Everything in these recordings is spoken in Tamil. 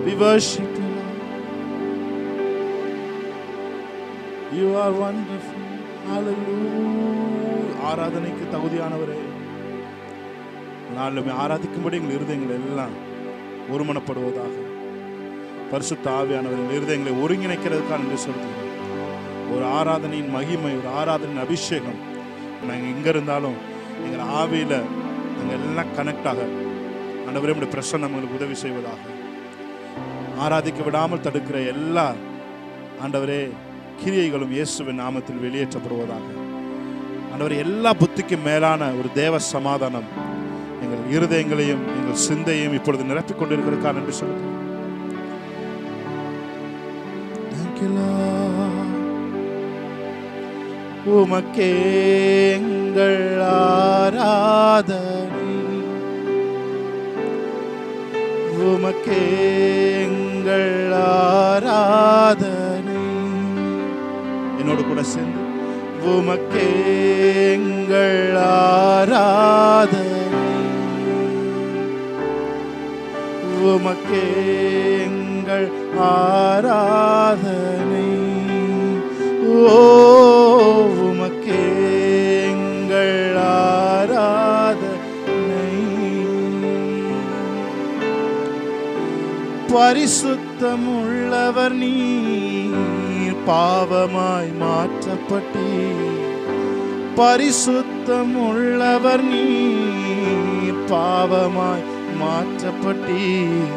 We worship you, Lord. You are wonderful. Hallelujah. ஆராதனைக்கு தகுதியானவரே, நாளுமே ஆராதிக்கும்படி எங்கள் இருதயங்கள் எல்லாம் ஒருமனப்படுவதாக. பரிசுத்த ஆவியானவர்கள் இருதயங்களை ஒருங்கிணைக்கிறதுக்காக என்று சொல்கிறோம். ஒரு ஆராதனையின் மகிமை, ஒரு ஆராதனையின் அபிஷேகம் நாங்கள் எங்கே இருந்தாலும் எங்கள் ஆவியில் நாங்கள் எல்லாம் கனெக்டாக ஆண்டவரே உம்முடைய பிரசன்னம் நம்மளுக்கு உதவி செய்வதாக. ஆராதிக்க விடாமல் தடுக்கிற எல்லா ஆண்டவரே கிரியைகளும் இயேசுவின் நாமத்தில் வெளியேற்றப்படுவதாக. ஆண்டவரே எல்லா புத்திக்கும் மேலான ஒரு தேவ சமாதானம் எங்கள் இருதயங்களையும் எங்கள் சிந்தையும் இப்பொழுது நிரப்பிக் கொண்டிருக்கிறதுக்காக என்று சொல்லுங்கள். உமக்கே எங்கள் ஆராதனை, உமக்கே எங்கள் ஆராதனை. என்னோடு கூட சேர்ந்து உமக்கே எங்கள் ஆராதனை, உமக்கே எங்கள் ஆராதனை. ஓ உமக்கே எங்கள் ஆராதனை. பரிசுத்தம் உள்ளவர் நீர், பாவமாய் மாற்றப்பட்டீர். பரிசுத்தம் உள்ளவர் நீர், பாவமாய் மாற்றப்பட்டீர்.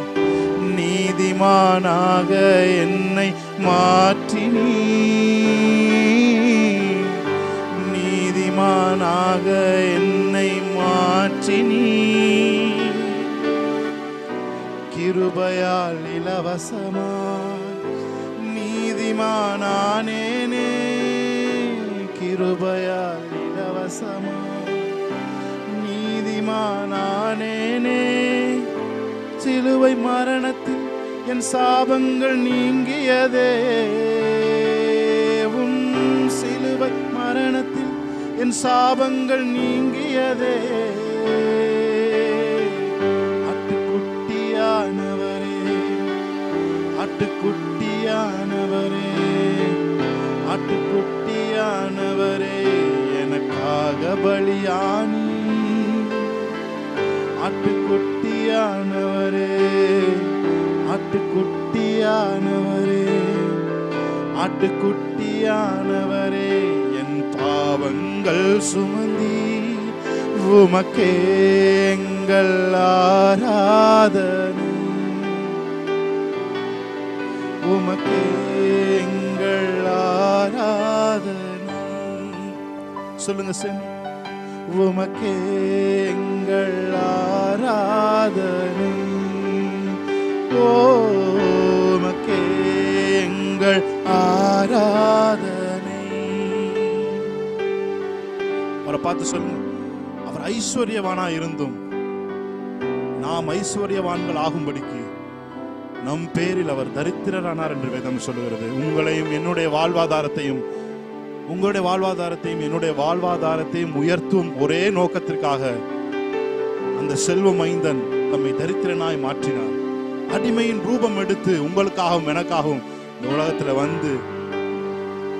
நீதிமானாக என்னை மாற்றினீர், நீதிமானாக என்னை மாற்றினீர். கிருபையால் இலவசமாய் நீதிமானானேனே, கிருபையால் இலவசமாய் நீதிமானானேனே. சிலுவை மரணத்தில் என் சாபங்கள் நீங்கியதே, உம் சிலுவை மரணத்தில் என் சாபங்கள் நீங்கியதே. ஆட்டுக்குட்டியானவரே, ஆட்டுக்குட்டியானவரே, ஆட்டுக்குட்டியானவரே, எனக்காக பலியானி. ஆட்டுக்குட்டியானவரே, ஆட்டுக்குட்டியானவரே, ஆட்டுக்குட்டியானவரே, என் பாவங்கள் சுமந்தி. உமக்கே எங்கள் ஆராதனை, உமக்கே எங்கள் ஆராதனை. சொல்லுங்க சார். உமக்கே எங்கள் ஆராதனை, உமக்கே எங்கள் ஆராதனை. அவரை பார்த்து சொல்லுங்க, அவர் ஐஸ்வர்யவானா இருந்தும் நாம் ஐஸ்வர்யவான்கள் ஆகும்படிக்கு நம் பேரில் அவர் தரித்திரரானார் என்று வேதம் சொல்லுகிறது. உங்களையும் என்னுடைய வாழ்வாதாரத்தையும், உங்களுடைய வாழ்வாதாரத்தையும் என்னுடைய வாழ்வாதாரத்தையும் உயர்த்தும் ஒரே நோக்கத்திற்காக அந்த செல்வ மைந்தன் தம்மை தரித்திரனாய் மாற்றினார். அடிமையின் ரூபம் எடுத்து உங்களுக்காகவும் எனக்காகவும் இந்த உலகத்தில் வந்து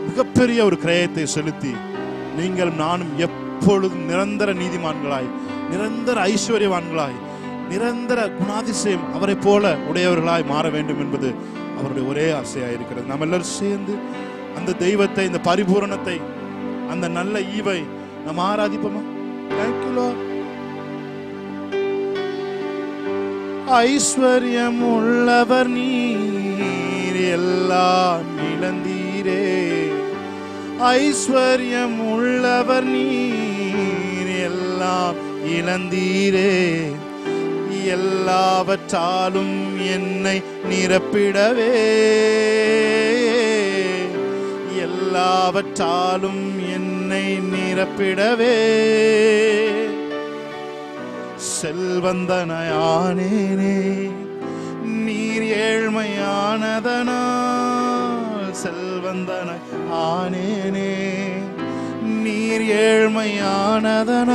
மிகப்பெரிய ஒரு கிரயத்தை செலுத்தி நீங்கள் நானும் எப்பொழுதும் நிரந்தர நீதிமான்களாய், நிரந்தர ஐஸ்வர்யவான்களாய், நிரந்தர குணாதிசயம் அவரை போல உடையவர்களாய் மாற வேண்டும் என்பது அவருடைய ஒரே ஆசையாக இருக்கிறது. நாம் எல்லாரும் சேர்ந்து அந்த தெய்வத்தை, இந்த பரிபூரணத்தை, அந்த நல்ல ஈவை நாம் ஆராதிப்போமா? Thank you Lord. ஐஸ்வர்யம் உள்ளவர் நீர், எல்லாம் இழந்தீரே. ஐஸ்வர்யம் உள்ளவர் நீர், எல்லாம் இழந்தீரே. எல்லாவற்றாலும் என்னை நிரப்பிடவே, எல்லாவற்றாலும் என்னை நிரப்பிடவே. செல்வந்தனானேனே, நீர் ஏழ்மையானதனால். செல்வந்தனானேனே, நீர் ஏழ்மையானதனால்.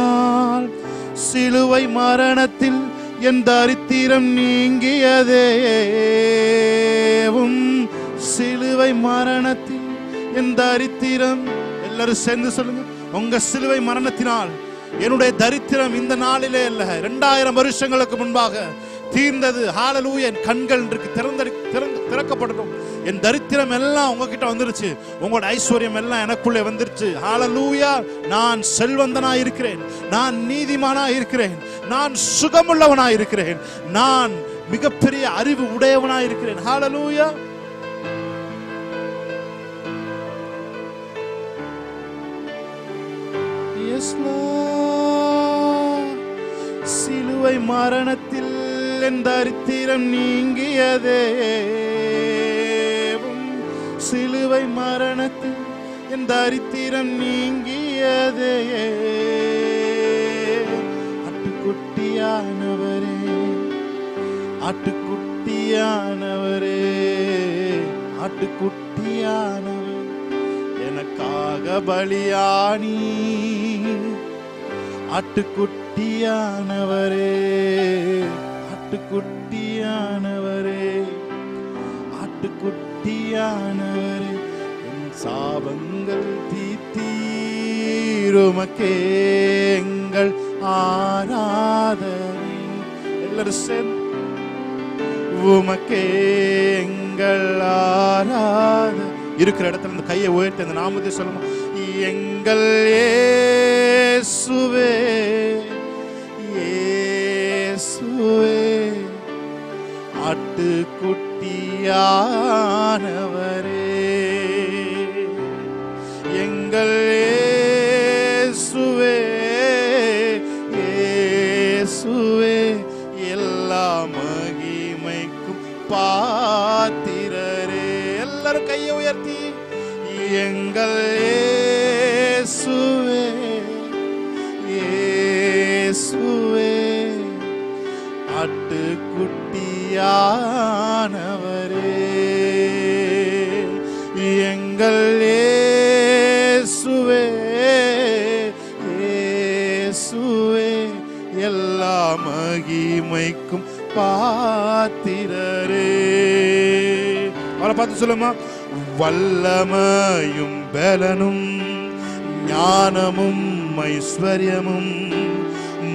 சிலுவை மரணத்தில் என் தரித்திரம் நீங்கியதே. சிலுவை மரணத்தில் என் தரித்திரம், எல்லாரும் சேர்ந்து சொல்லுங்க, உங்க சிலுவை மரணத்தினால் என்னுடைய தரித்திரம் இந்த நாளிலே அல்ல, 2000 வருஷங்களுக்கு முன்பாக தீர்ந்தது. ஹalleluya. என் கண்கள் இன்றைக்கு திறக்கப்படட்டும். என் தரித்திரம் எல்லாம் உங்ககிட்ட வந்துருச்சு, உங்களோட ஐஸ்வர்யம் எல்லாம் எனக்குள்ளே வந்துருச்சு. ஹalleluya. நான் செல்வந்தனாய் இருக்கிறேன், நான் நீதிமானாய் இருக்கிறேன், நான் சுகமுள்ளவனாய் இருக்கிறேன், நான் மிகப்பெரிய அறிவு உடையவனாய் இருக்கிறேன். ஹalleluya. Yes Lord. சிலுவை மரணத்தில் என் தரித்திரம் நீங்கியதே. சிலுவை மரணத்தில் என் தரித்திரம் நீங்கியதே. ஆட்டுக்குட்டியானவரே, ஆட்டுக்குட்டியானவரே, ஆட்டுக்குட்டியானவரே, எனக்காக பலியானி. ஆட்டுக்குட்டியானவரே, ஆட்டுக்குட்டியானவரே, ஆட்டுக்குட்டியானவரே, என் சாபங்கள் தீத்தீருமக்கே எங்கள் ஆராதனை. எல்லாரும் சேர்ந்து உமக்கே எங்கள் ஆராதனை. இருக்கிற இடத்துல இந்த கையை உயர்த்தி அந்த நாமத்தை சொல்லுமா, எங்கள் இயேசுவே, இயேசுவே, ஆட்டுக்குட்டியானவரே, எங்கள் இயேசுவே, இயேசுவே, எல்லா மகிமைக்கும் பாத்திரரே. எல்லாரும் கையை உயர்த்தி, எங்கள் இயேசுவே, இயேசுவே, ஆட்டுக்குட்டியானவரே, எங்கள் இயேசுவே, இயேசுவே, எல்லா மகிமைக்கும் பாத்திரரே. அவரை பார்த்து சொல்லுமா, வல்லமையும் பலனும் ஞானமும் ஐஸ்வர்யமும்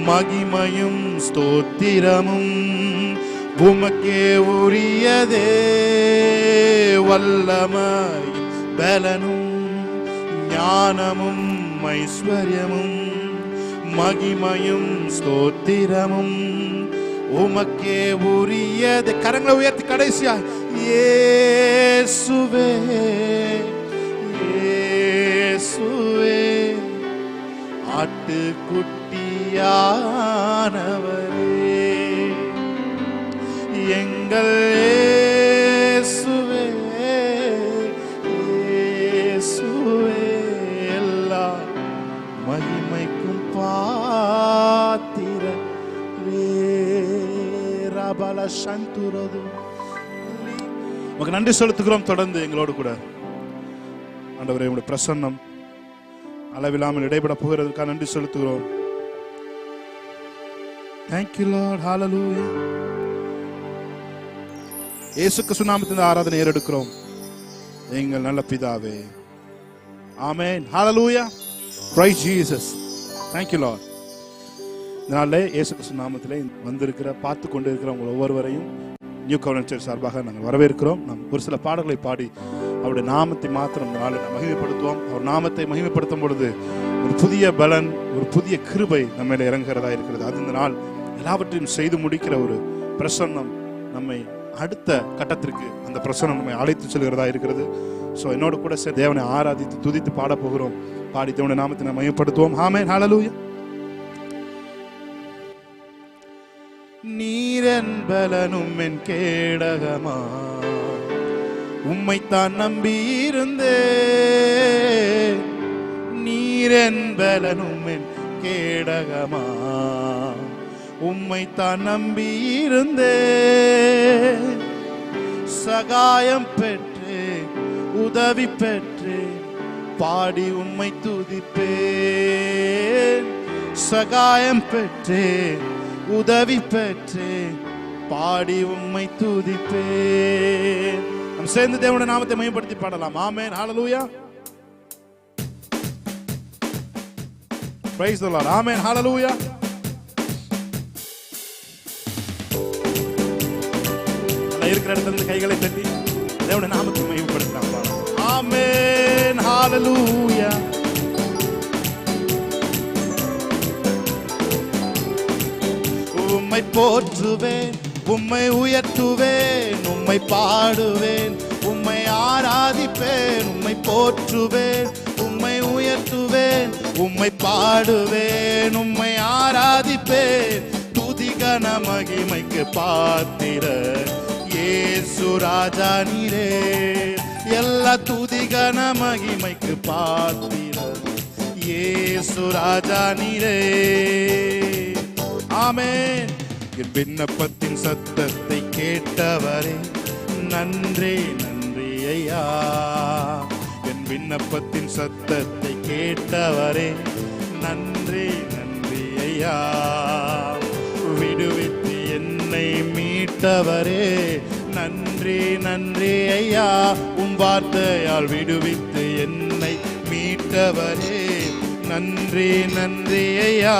மகிமையும் ஸ்தோத்திரமும் உமக்கே உரியதே. வல்லமையும் பலனும் ஞானமும் ஐஸ்வர்யமும் மகிமையும் ஸ்தோத்திரமும் உமக்கே உரியதே. கரங்களை உயர்த்தி கடைசியா, இயேசுவே, இயேசுவே, ஆட்டுக்குட்டியானவரே, எங்கள் இயேசுவே, இயேசுவே, எல்லா மகிமைக்கும் பாத்திரரே. ரபல சந்துரது. உமக்கு நன்றி செலுத்துகிறோம். தொடர்ந்து எங்களோடு கூட ஆண்டவரே, உங்களுடைய பிரசன்னம் அளவில்லாமல் இடைபெற போகிறதுக்காக நன்றி செலுத்துகிறோம். Thank you Lord. Hallelujah. இயேசு கிறிஸ்து நாமத்தில் ஆராதனை ஏறெடுக்கிறோம் எங்கள் நல்ல பிதாவே. ஆமென். Hallelujah. Praise Jesus. Thank you Lord. இதனாலே இயேசு கிறிஸ்து நாமத்திலே வந்திருக்கிற பார்த்து கொண்டு இருக்கிற உங்கள் ஒவ்வொருவரையும் நியூ கவர்னன்ட் சர்ச் சார்பாக நாங்கள் வரவேற்கிறோம். நாம் ஒரு சில பாடல்களை பாடி அவருடைய நாமத்தை மாத்திரம் இந்த நாளை மகிமைப்படுத்துவோம். அவர் நாமத்தை மகிமைப்படுத்தும் பொழுது ஒரு புதிய பலன், ஒரு புதிய கிருபை நம்ம மேல இறங்குகிறதா இருக்கிறது. அது இந்த நாள் எல்லாவற்றையும் செய்து முடிக்கிற ஒரு பிரசன்னம் நம்மை அடுத்த கட்டத்திற்கு அந்த பிரசன்னம் நம்மை அழைத்து செல்கிறதா இருக்கிறது. ஸோ என்னோட கூட சேர்ந்து தேவனை ஆராதித்து துதித்து பாட போகிறோம். பாடி தேவனுடைய நாமத்தை நாம் மகிமைப்படுத்துவோம். ஆமென். ஹல்லேலூயா. நீரன் பலனும் என் கேடகமா, உம்மைத்தான் நம்பியிருந்தேன். நீரன் பலனும் என் கேடகமா, உம்மைத்தான் நம்பியிருந்தேன். சகாயம் பெற்று உதவி பெற்று பாடி உம்மை துதிப்பேன். சகாயம் பெற்று உதவி பெற்றேன், பாடி உம்மை துதிப்பேன். நாம் சேர்ந்து தேவனுடைய நாமத்தை மகிமைப்படுத்தி பாடலாம். ஆமென், ஹalleluya. Praise the Lord. Amen, hallelujah. இருக்கிற இடத்துல இருந்து கைகளை தட்டி தேவனுடைய நாமத்தை மகிமைப்படுத்தலாம். ஆமென், ஹalleluya. உம்மை போற்றுவேன், உம்மை உயர்த்துவேன், உம்மை பாடுவேன், உம்மை ஆராதிப்பேன். உம்மை போற்றுவேன், உம்மை உயர்த்துவேன், உம்மை பாடுவேன், உம்மை ஆராதிப்பேன். துதி கன மகிமைக்கு பாத்திரர் இயேசு ராஜா நீரே. எல்லா துதி கன மகிமைக்கு பாத்திரர் இயேசு ராஜா நீரே. ஆமென். என் விண்ணப்பத்தின் சத்தத்தை கேட்டவரே நன்றி நன்றி ஐயா. என் விண்ணப்பத்தின் சத்தத்தை கேட்டவரே நன்றி நன்றி ஐயா. விடுவித்து என்னை மீட்டவரே நன்றி நன்றி ஐயா. உம் வார்த்தையால் விடுவித்து என்னை மீட்டவரே நன்றி நன்றி ஐயா.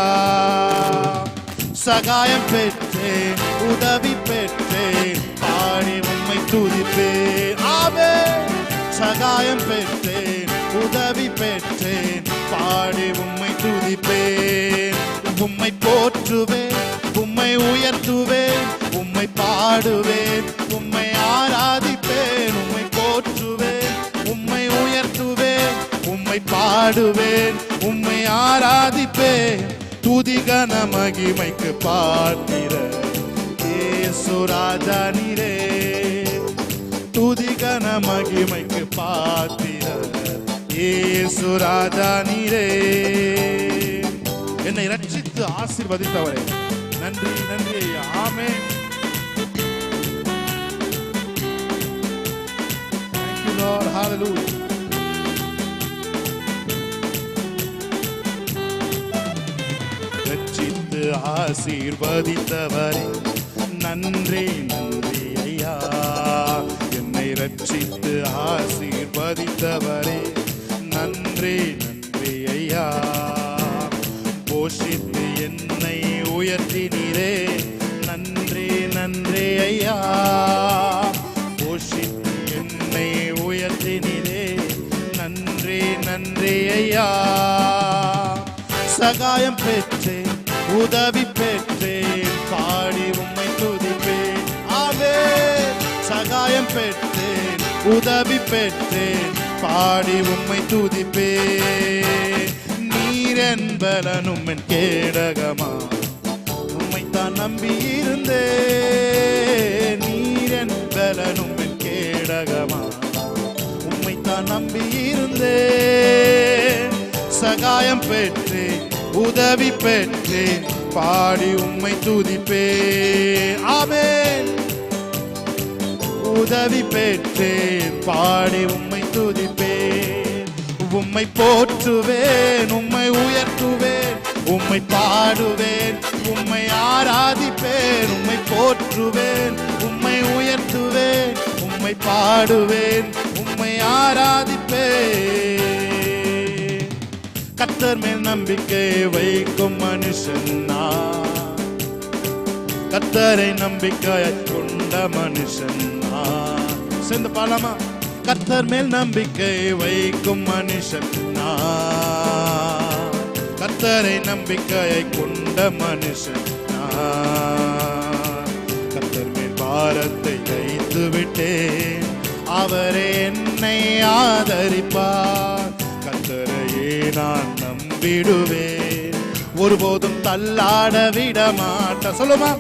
சகாயம் பெற்றேன், உதவி பெற்றேன், பாடி உம்மை துதிப்பேன். ஆமென். சகாயம் பெற்றேன், உதவி பெற்றேன், பாடி உம்மை துதிப்பேன். உம்மை போற்றுவேன், உம்மை உயர்த்துவேன், உம்மை பாடுவேன், உம்மை ஆராதிப்பேன். உம்மை போற்றுவேன், உம்மை உயர்த்துவேன், உம்மை பாடுவேன், உம்மை ஆராதிப்பேன். துதி கன மகிமைக்கு பாத்திரர் இயேசு ராஜா நீரே. துதி கன மகிமைக்கு பாத்திரர் இயேசு ராஜா நீரே. என்னை ரட்சித்து ஆசீர்வதித்தவரே நன்றி நன்றி. ஆமென். Thank you Lord. Hallelujah. ரட்சித்து ஆசீர்வதித்தவரே நன்றி நன்றி ஐயா. என்னை ரட்சித்து ஆசீர்வதித்தவரே நன்றி நன்றி ஐயா. போஷித்து என்னை உயர்த்தினீரே நன்றி நன்றி ஐயா. போஷித்து என்னை உயர்த்தினீரே நன்றி நன்றி ஐயா. சகாயம் பெற்றேன், உதவி பெற்றேன், பாடி உம்மை துதிப்பேன். ஆமென். சகாயம் பெற்றேன், உதவி பெற்றேன், பாடி உம்மை துதிப்பேன். நீர் என்பலனும் என் கேடகமா, உம்மைத்தான் நம்பி இருந்தேன். நீர் என்பலனும் என் கேடகமா, உம்மைத்தான் நம்பி இருந்தேன். சகாயம் பெற்றேன், உதவி பெற்றேன், பாடி உம்மை துதிப்பேன். ஆமென். உதவி பெற்றேன், பாடி உம்மை துதிப்பேன். உம்மை போற்றுவேன், உம்மை உயர்த்துவேன், உம்மை பாடுவேன், உம்மை ஆராதிப்பேன். உம்மை போற்றுவேன், உம்மை உயர்த்துவேன், உம்மை பாடுவேன், உம்மை ஆராதிப்பேன். கர்த்தர் மேல் நம்பிக்கை வைக்கும் மனுஷன் நான், கர்த்தரை நம்பிக்கையாய் கொண்ட மனுஷன் நான். சேர்ந்து பாடலாமா? கர்த்தர் மேல் நம்பிக்கை வைக்கும் மனுஷன் நான், கர்த்தரை நம்பிக்கையை கொண்ட மனுஷன் நான். கர்த்தர் மேல் பாரத்தை வைத்து விட்டேன், அவரே என்னை ஆதரிப்பார். கர்த்தரையே நான் நம்பிடுவேன், ஒருபோதும் தள்ளாட விட மாட்டார். சொல்லுமா?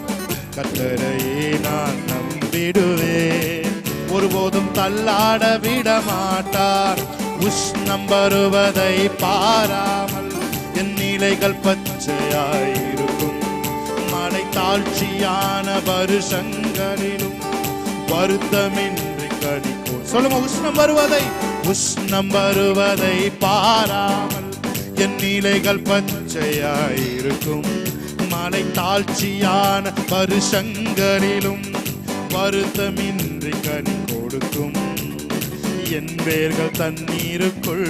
கர்த்தரையே நான் நம்பிடுவேன், ஒருபோதும் தள்ளாட விட மாட்டார். உஷ்ணம் வருவதை பாராமல் என் நிலைகள் பச்சையாயிருக்கும். மழை தாழ்ச்சியான வருஷங்களிலும் வருத்தமின்றி கடிக்கும். சொல்லுமா? உஷ்ணம் வருவதை பாராமல் என் நிலைகள் பச்சையாயிருக்கும். மலை தாழ்ச்சியான வருஷங்களிலும் வருத்தமின்றி கனி கொடுக்கும். என் வேர்கள் தண்ணீருக்குள்,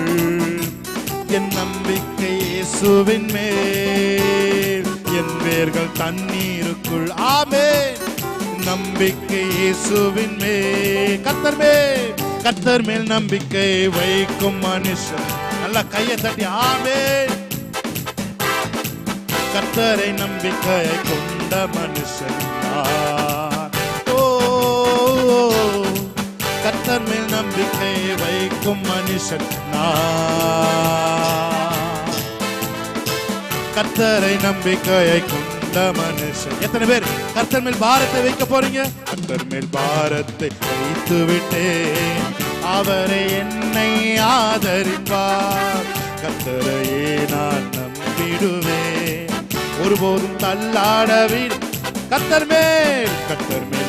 என் நம்பிக்கை இயேசுவின் மேல். என் வேர்கள் தண்ணீருக்குள், ஆமென். நம்பிக்கை இயேசுவின் மேல். கர்த்தர் மேல் நம்பிக்கை வைக்கும் மனுஷன். நல்ல கையை தட்டி ஆமென். கர்த்தரை நம்பிக்கை கொண்ட மனுஷன். கர்த்தர் மேல் நம்பிக்கை வைக்கும் மனுஷன். கர்த்தரை நம்பிக்கையை கொண்ட மனுஷன். எத்தனை பேர் கர்த்தர் மேல் பாரத்தை வைக்க போறீங்க? கர்த்தர் மேல் பாரத்தை வைத்து விட்டேன், அவரை என்னை ஆதரிப்பார். கர்த்தரையே நான் நம்பிடுவேன், ஒருபோதும் தள்ளாடவில்லை. கர்த்தர் மேல்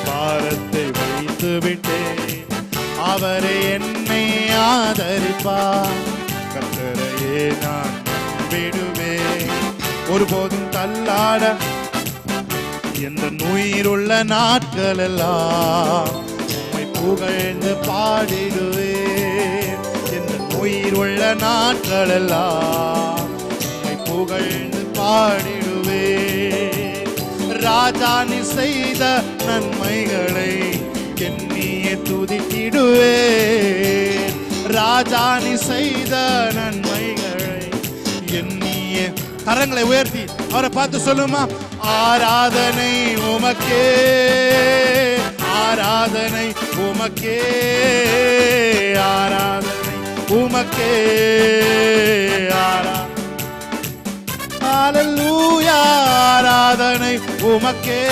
பாரத்தை வைத்து விட்டேன், அவரை என்னை ஆதரிப்பார். கர்த்தரையே நான் நம்பிடுவேன், ஒருபோதும் தள்ளாட. எந்த உயிருள்ள நாட்கள் எல்லாம் உம்மை புகழ்ந்து பாடிடுவேன். எந்த உயிருள்ள நாட்கள் எல்லாம் உம்மை புகழ்ந்து பாடிடுவேன். ராஜா நீ செய்த நன்மைகளை எண்ணியே துதித்திடுவேன். ராஜா நீ செய்த நன்மைகளை எண்ணியே. கரங்களை உயர்த்தி அவரை பார்த்து சொல்லுமா, ஆராதனை உமக்கே, ஆராதனை உமக்கே, ஆராதனை உமக்கே, ஹல்லேலூயா. ஆராதனை உமக்கே,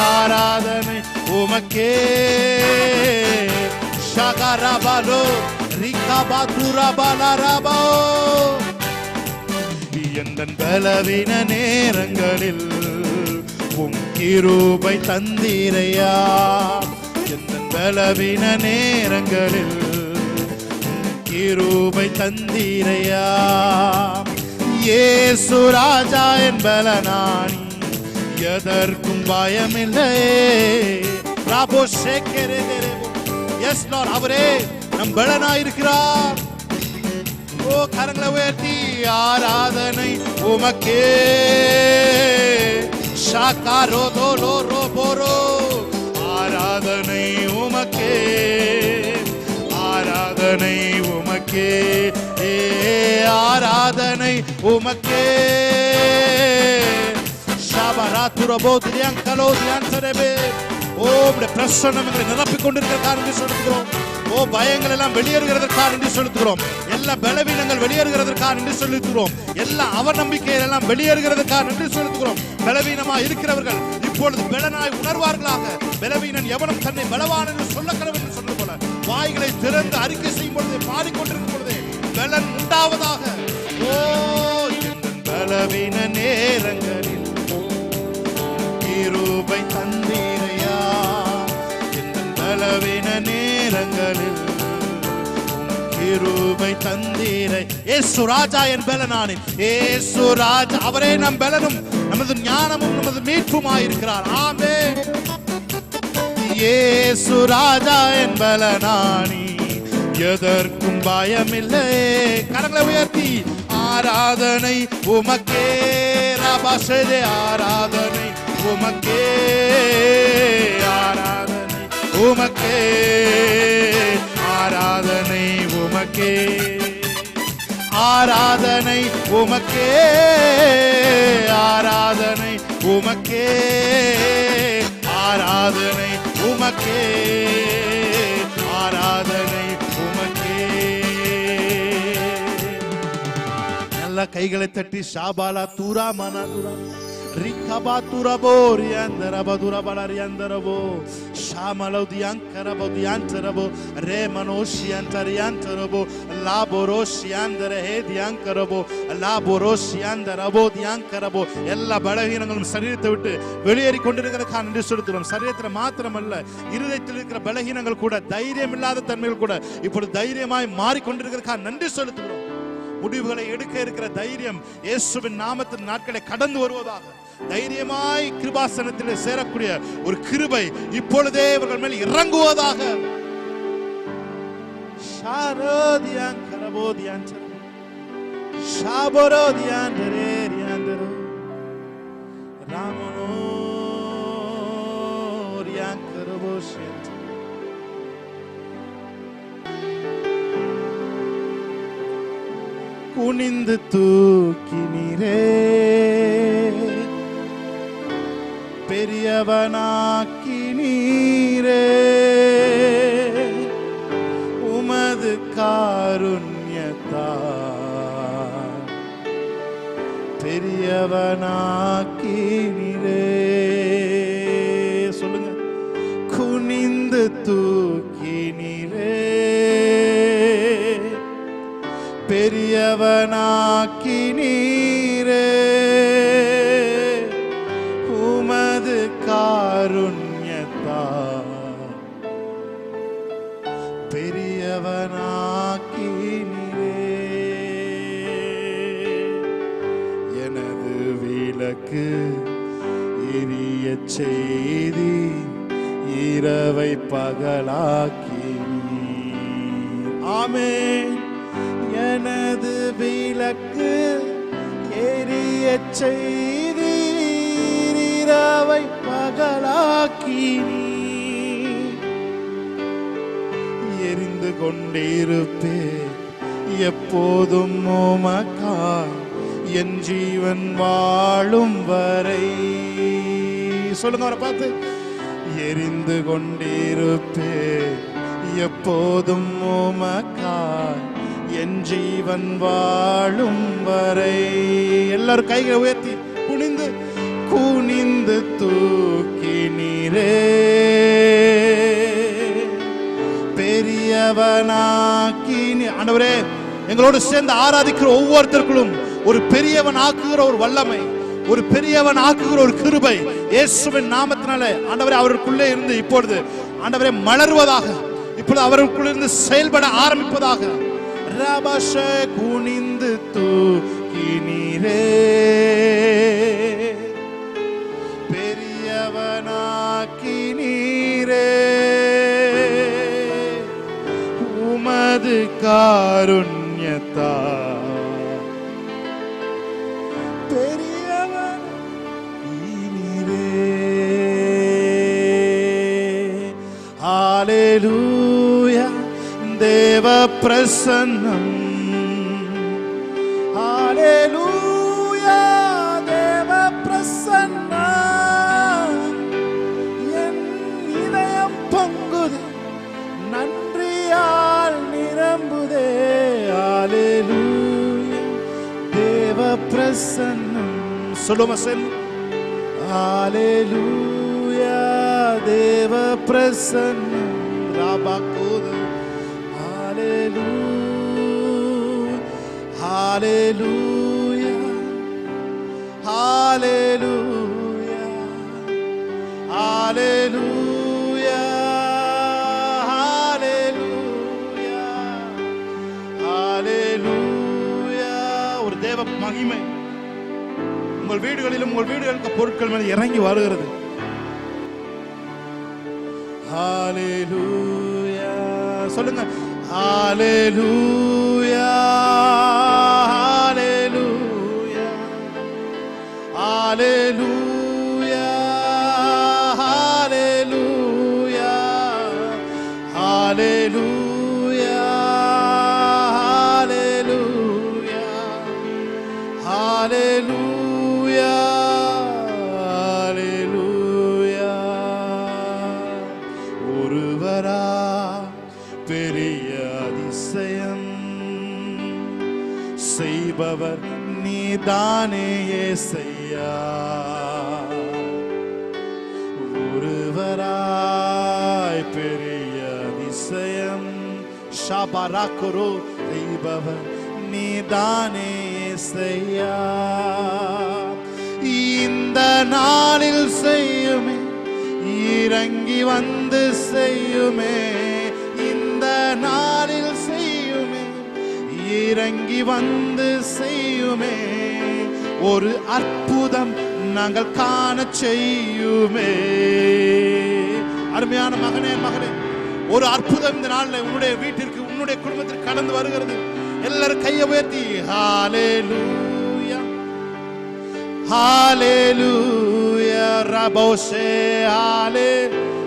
ஆராதனை உமக்கே. ஷகரபலோ ரிகபதுரபலரபோ. எந்தன் பலவீன நேரங்களில் உம் கிருபை தந்தீரையா. எந்தன் பலவீன நேரங்களில் உம் கிருபை தந்தீரையா. இயேசு ராஜா என் பலனானி, எதற்கும் பயமில்லையே. ராபோ ஷேக்கரே தேரேபோ. எஸ் லார்ட், அவரே நம் பலனாயிருக்கிறார். ஓ கரங்களை உயர்த்தி ஆராதனை உமக்கே. ஷாகாரோ தோலோ ரோபோரோ. ஆராதனை உமக்கே, ஆராதனை உமக்கே, ஆராதனை உமக்கே. ஷாபராத்துரபோ தியாங்கலோ தியான்சரபே. ஓ உம்முடைய பிரசன்னம் எங்களை நிரப்பிக் கொண்டிருக்கிற காரணத்தை செலுத்துகிறோம். ஓ பயங்கள் எல்லாம் வெளியேறுகிறதற்காக நன்றி செலுத்துகிறோம். எல்லா பலவீனங்கள் வெளியேறுகிறதற்காக நன்றி செலுத்துகிறோம். எல்லா அவநம்பிக்கைகள் எல்லாம் வெளியேறுகிறதற்காக நன்றி செலுத்துகிறோம். பலவீனமாய் இருக்கிறவர்கள் இப்பொழுது பலனாய் உணர்வார்களாக. பலவீனன் எவனும் தன்னை பலவான் என்று சொல்ல கடவுள் என்று சொன்னது போல வாய்களை திறந்து அறிக்கை செய்யும் பொழுது, பாடிக்கொண்டிருக்கும் பொழுது பலன் உண்டாவதாக. ஓ பலவீன நேரங்களில் கிருபை தந்தீரையா. பலவீன நேரங்களில் கிருபை தந்தீரை. இயேசு ராஜா என் பலனானி. இயேசு ராஜா, அவரே நம் பலனும் நமது ஞானமும் நமது மீட்புமாயிருக்கிறார். ஆமென். இயேசு ராஜா என் பலனானி, எதற்கும் பயமில்லை. கரங்களை உயர்த்தி ஆராதனை உமக்கே. ரபஷே ஆராதனை உமக்கே, ஆராதனை உமக்கே, ஆராதனை உமக்கே, ஆராதனை உமக்கே, ஆராதனை உமக்கே, ஆராதனை உமக்கே, ஆராதனை உமக்கே. நல்ல கைகளை தட்டி ஷாபாலா தூரா மனா தூரா ரிகபாதுரபோ ரியந்தரபதுரபலரியந்தரபோ ஷாமலோதியாங்கரபோதியாந்தரபோ ரேமனோஷியந்தரியாந்தரபோ லாபோரோஷியாந்தரஹேதியாங்கரபோ லாபோரோஷியாந்தரபோதியாங்கரபோ. எல்லா பலகீனங்களும் சரீரத்தை விட்டு வெளியேறி கொண்டிருக்கிறதுக்காக நன்றி செலுத்துகிறோம். சரீரத்தில் மாத்திரமல்ல, இருதயத்தில் இருக்கிற பலகீனங்கள் கூட, தைரியம் இல்லாத தன்மைகள் கூட இப்பொழுது தைரியமாய் மாறிக்கொண்டிருக்கிறதுக்காக நன்றி செலுத்துகிறோம். முடிவுகளை எடுக்க இருக்கிற தைரியம் இயேசுவின் நாமத்தின் நாட்களை கடந்து வருவதாக. தைரியமாய் கிருபாசனத்தில் சேரக்கூடிய ஒரு கிருபை இப்பொழுதே இவர்கள் மேல் இறங்குவதாக. குனிந்து தூக்கினீரே, பெரியவனாக்கினீரே, உமது காருண்யத்தால் பெரியவனாக்கினீரே. சொல்லுங்க. குனிந்து தூக்கினீரே, பெரியவனாக்கினீரே, உமது காருண்யத்தால் பெரியவனாக்கினீரே. எனது விளக்கு எரிய செய்தி இரவை பகலாக்கினீர். ஆமென். எனது விளக்கு எரிய செய்தி இரவை பகலாக்கினீர். எரிந்து கொண்டிருப்பே எப்போதும் உமக்காய் என் ஜீவன் வாழும் வரை. சொல்லுங்க அவரை பார்த்து. எரிந்து கொண்டிருப்பே எப்போதும் உமக்காய் என் ஜீவன் வாழும் வரை. எல்லாரும் கைகளை உயர்த்தி குனிந்து குனிந்து தூக்கினீரே, பெரியவனாக்கினீ. ஆண்டவரே, எங்களோடு சேர்ந்து ஆராதிக்கிற ஒவ்வொருத்தருக்குள்ளும் ஒரு பெரியவன் ஆக்குகிற ஒரு வல்லமை, ஒரு பெரியவன் ஆக்குகிற ஒரு கிருபை இயேசுவின் நாமத்தினாலே ஆண்டவரே அவருக்குள்ளே இருந்து இப்பொழுது ஆண்டவரே மலர்வதாக, இப்பொழுது அவருக்குள்ளே இருந்து செயல்பட ஆரம்பிப்பதாக. ரபஷே குனிந்து தூக்கினீரே, பெரியவனாக்கினீரே, உமது காருண்யத்தால் பெரியவனாக்கினீரே. ஹல்லேலூயா. தேவ பிரசன்னம். ஹல்லேலூயா. தேவ பிரசன்னம். என் இதயம் பொங்குதே, நன்றியால் நிரம்புதே. ஹல்லேலூயா. தேவ பிரசன்னம். சொல்லுமா செல். ஹல்லேலூயா. தேவ பிரசன்னம். ராபாகோது. Hallelujah, hallelujah, hallelujah, hallelujah, hallelujah. ஒரு தேவ மகிமை உங்கள் வீடுகளிலும் உங்கள் வீடுகளுக்கு பொருட்கள் மேல் இறங்கி வருகிறது. ஹalleluya. சொல்லுங்க. ஹalleluya, ஹalleluya, ஹalleluya, ஹalleluya, ஹalleluya, ஹalleluya, ஹalleluya, ஹalleluya. ஒருவரா பெரிய அதிசயம் செய்பவர் நீதானே இயேசையா. ஒருவராய் பெரிய அதிசயம் ஷபரகுரு செய்பவர் நீதானே இயேசையா. இந்த நாளில் செய்யுமே, இறங்கி வந்து செய்யுமே. இந்த நாளில் செய்யுமே, இறங்கி வந்து செய்யுமே, ஒரு அற்புதம் நாங்கள் காண செய்யுமே. அருமையான மகனே மகளே, ஒரு அற்புதம் இந்த நாளில் உன்னுடைய வீட்டிற்கு உன்னுடைய குடும்பத்திற்கு கடந்து வருகிறது. எல்லாரும் கையை உயர்த்தி ஹalleluya ஹalleluya ரபோஷே ஹalleluya